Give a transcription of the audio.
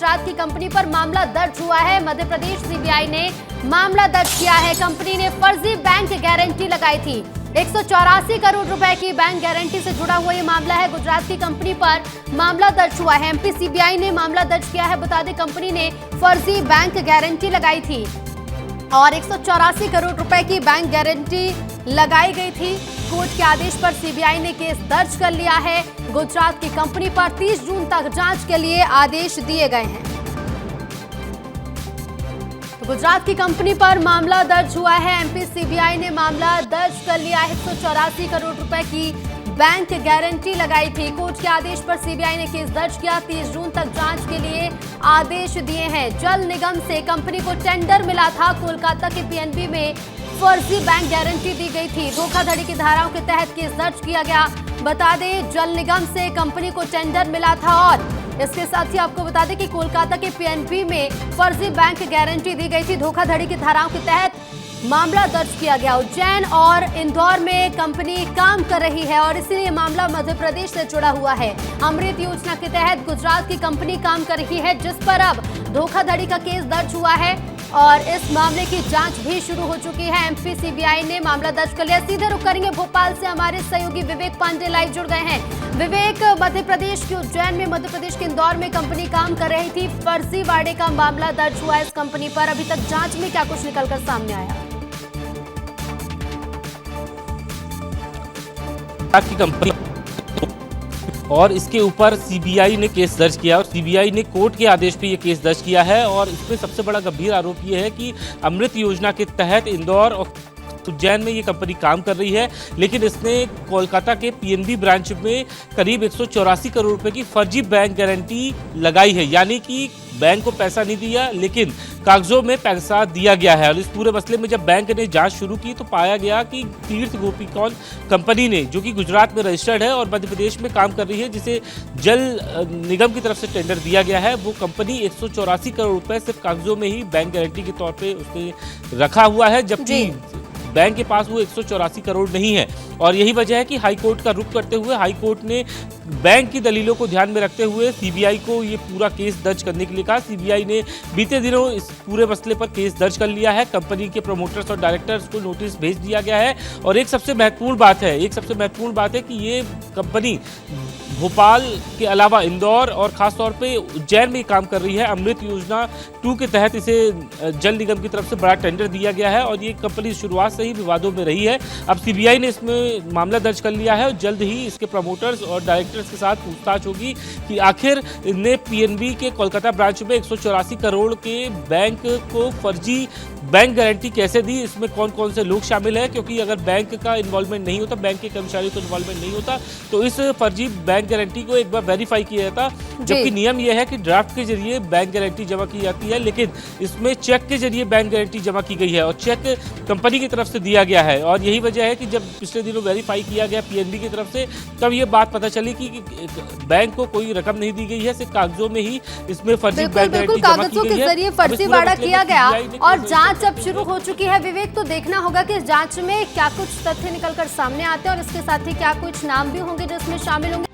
गुजरात की कंपनी पर मामला दर्ज हुआ है। मध्य प्रदेश सीबीआई ने मामला दर्ज किया है। कंपनी ने फर्जी बैंक गारंटी लगाई थी। 184 करोड़ रुपए की बैंक गारंटी से जुड़ा हुआ ये मामला है। गुजरात की कंपनी पर मामला दर्ज हुआ है। एमपी सीबीआई ने मामला दर्ज किया है। बता दें, कंपनी ने फर्जी बैंक गारंटी लगाई थी और 184 करोड़ रुपए की बैंक गारंटी लगाई गई थी। कोर्ट के आदेश पर सीबीआई ने केस दर्ज कर लिया है। गुजरात की कंपनी पर 30 जून तक जांच के लिए आदेश दिए गए हैं। तो गुजरात की कंपनी पर मामला दर्ज हुआ है। एमपी सीबीआई ने मामला दर्ज कर लिया है। 184 करोड़ रुपए की बैंक गारंटी लगाई थी। कोर्ट के आदेश पर सीबीआई ने केस दर्ज किया। 30 जून तक जांच के लिए आदेश दिए हैं। जल निगम से कंपनी को टेंडर मिला था। कोलकाता के पीएनबी में फर्जी बैंक गारंटी दी गई थी। धोखाधड़ी की धाराओं के तहत केस दर्ज किया गया। बता दें, जल निगम से कंपनी को टेंडर मिला था और इसके साथ ही आपको बता दें कि कोलकाता के पीएनबी में फर्जी बैंक गारंटी दी गई थी। धोखाधड़ी की धाराओं के तहत मामला दर्ज किया गया। उज्जैन और इंदौर में कंपनी काम कर रही है और इसीलिए मामला मध्य प्रदेश से जुड़ा हुआ है। अमृत योजना के तहत गुजरात की कंपनी काम कर रही है, जिस पर अब धोखाधड़ी का केस दर्ज हुआ है और इस मामले की जांच भी शुरू हो चुकी है। एमपी सीबीआई ने मामला दर्ज कर लिया। सीधे रुक करेंगे भोपाल से, हमारे सहयोगी विवेक पांडे लाइव जुड़ गए हैं। विवेक, मध्य प्रदेश के उज्जैन में, मध्य प्रदेश के इंदौर में कंपनी काम कर रही थी। फर्जीवाड़े का मामला दर्ज हुआ है इस कंपनी पर। अभी तक जांच में क्या कुछ निकलकर सामने आया? की कंपनी और इसके ऊपर सीबीआई ने केस दर्ज किया और सीबीआई ने कोर्ट के आदेश पे ये केस दर्ज किया है। और इसमें सबसे बड़ा गंभीर आरोप ये है कि अमृत योजना के तहत इंदौर और उज्जैन में ये कंपनी काम कर रही है, लेकिन इसने कोलकाता के पीएनबी ब्रांच में करीब 184 करोड़ रुपए की फर्जी बैंक गारंटी लगाई है। यानी कि बैंक को पैसा नहीं दिया, लेकिन कागजों में पैसा दिया गया है। और इस पूरे मसले में जब बैंक ने जांच शुरू की तो पाया गया कि तीर्थ गोपीकॉन कंपनी ने, जो कि गुजरात में रजिस्टर्ड है और मध्य प्रदेश में काम कर रही है, जिसे जल निगम की तरफ से टेंडर दिया गया है, वो कंपनी 184 करोड़ रुपए सिर्फ कागजों में ही बैंक गारंटी के तौर पर उसने रखा हुआ है, जबकि बैंक के पास वो 184 करोड़ नहीं है। और यही वजह है कि हाई कोर्ट का रुख करते हुए हाई कोर्ट ने बैंक की दलीलों को ध्यान में रखते हुए सीबीआई को ये पूरा केस दर्ज करने के लिए कहा। सीबीआई ने बीते दिनों इस पूरे मसले पर केस दर्ज कर लिया है। कंपनी के प्रमोटर्स और डायरेक्टर्स को नोटिस भेज दिया गया है। और एक सबसे महत्वपूर्ण बात है कि ये कंपनी भोपाल के अलावा इंदौर और खासतौर पे उज्जैन में काम कर रही है। अमृत योजना 2 के तहत इसे जल निगम की तरफ से बड़ा टेंडर दिया गया है और ये कंपनी शुरुआत से ही विवादों में रही है। अब सीबीआई ने इसमें मामला दर्ज कर लिया है और जल्द ही इसके प्रमोटर्स और डायरेक्टर्स के साथ पूछताछ होगी कि आखिर इनने पीएनबी के कोलकाता ब्रांच में 184 करोड़ के बैंक को फर्जी बैंक गारंटी कैसे दी, इसमें कौन कौन से लोग शामिल हैं। क्योंकि अगर बैंक का इन्वॉल्वमेंट नहीं होता, बैंक के कर्मचारियों का इन्वॉल्वमेंट नहीं होता, तो इस फर्जी बैंक गारंटी को एक बार वेरीफाई किया जाता। जबकि नियम यह है कि ड्राफ्ट के जरिए बैंक गारंटी जमा की जाती है, लेकिन इसमें चेक के जरिए बैंक गारंटी जमा की गई है और चेक कंपनी की तरफ से दिया गया है। और यही वजह है कि जब पिछले दिनों वेरीफाई किया गया पीएनबी की तरफ से, तब ये बात पता चली कि बैंक को कोई रकम नहीं दी गई है, सिर्फ कागजों में ही इसमें फर्जी बैंक गारंटी जमा की गई है। जरिए फर्जीवाड़ा किया गया और जांच अब शुरू हो चुकी है। विवेक, तो देखना होगा कि इस जांच में क्या कुछ तथ्य निकलकर सामने आते हैं और इसके साथ ही क्या कुछ नाम भी होंगे जो इसमें शामिल होंगे।